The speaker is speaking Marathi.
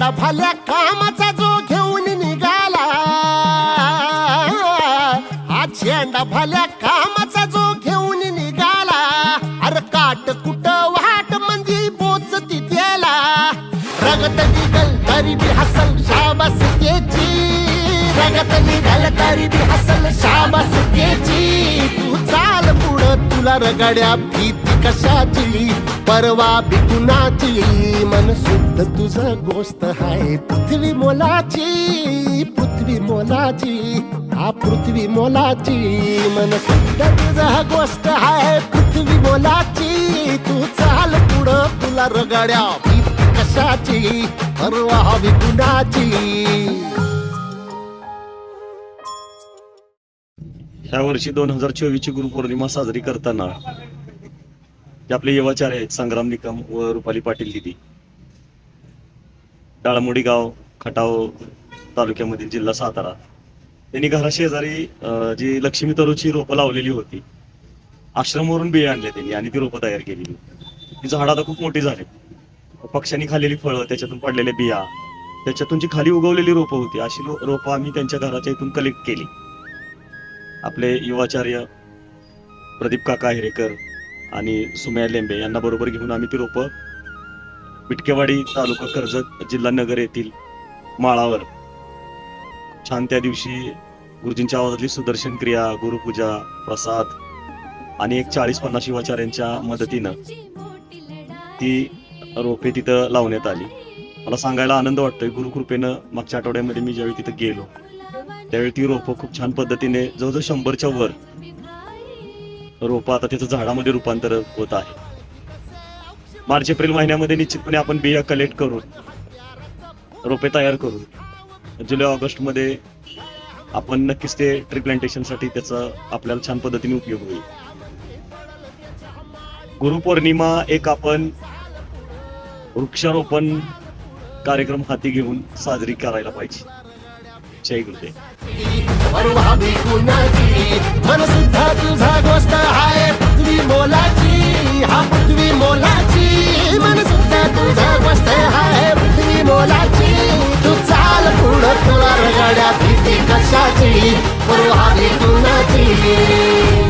झेंडा भल्या कामाचा जो घेऊन निघाला, हा झेंडा भल्या कामाचा जो घेऊन निघाला, अरे काट कुट वाट मंदी बोचती त्याला, रगत निघल तरी बी हसल शाबास त्याची, रगत निघल तरी बी हसल शाबास त्याची. तू चाल पुढं तुला रगड्या भीती कशाची, परवा बी कुणाची, मन शुद्ध तुझं गोष्ट हाय पृथ्वी मोलाची, पृथ्वी मोलाची, हा पृथ्वी मोलाची, मन शुद्ध तुझं गोष्ट हाय पृथ्वी मोलाची. तू चाल पुढं तुला रगड्या भीती कशाची, परवा बी कुणाची. ह्या वर्षी 2024 ची गुरुपौर्णिमा साजरी करताना जे आपले युवाचार्य आहेत संग्राम निकम व रुपाली पाटील दिदी, डाळमोडी गाव खटाव तालुक्यामधील जिल्हा सातारा, त्यांनी घराशेजारी जी लक्ष्मी तरूची रोपं लावलेली होती, आश्रमवरून बिया आणले त्यांनी आणि ती रोपं तयार केलेली. ती झाडं आता खूप मोठी झाली, पक्ष्यांनी खाल्लेली फळं, त्याच्यातून पडलेल्या बिया, त्याच्यातून जी खाली उगवलेली रोपं होती, अशी रोपं आम्ही त्यांच्या घराच्या इथून कलेक्ट केली. आपले युवाचार्य प्रदीप काका हिरेकर आणि सुमया लेंबे यांना बरोबर घेऊन आम्ही ती रोपं बिटकेवाडी तालुका कर्जत जिल्हा नगर येथील माळावर छान त्या दिवशी गुरुजींच्या आवाजातली सुदर्शन क्रिया, गुरुपूजा, प्रसाद आणि एक 40-50 युवाचार्यांच्या मदतीनं ती रोपे तिथं लावण्यात आली. मला सांगायला आनंद वाटतोय, गुरुकृपेनं मागच्या आठवड्यामध्ये मी ज्यावेळी तिथं गेलो त्यावेळी ती रोपं खूप छान पद्धतीने जवळजवळ 100च्या वर रोपं आता त्याचं झाडामध्ये रूपांतर होत आहे. मार्च एप्रिल महिन्यामध्ये निश्चितपणे आपण बिया कलेक्ट करून रोपे तयार करून जुलै ऑगस्ट मध्ये आपण नक्कीच ते ट्री प्लांटेशन साठी त्याचा आपल्याला छान पद्धतीने उपयोग होईल. गुरुपौर्णिमा एक आपण वृक्षारोपण कार्यक्रम हाती घेऊन साजरी करायला पाहिजे. जय गुरुदेव. मन सुद्धा तुझा गोष्ट हाय पृथ्वी मोलाची, हा पृथ्वी मोलाची, मन सुद्धा तुझा गोष्ट हाय पृथ्वी मोलाची. तू चाल पुढं तुला रगड्या भीती कशाची, परवा बी कुणाची.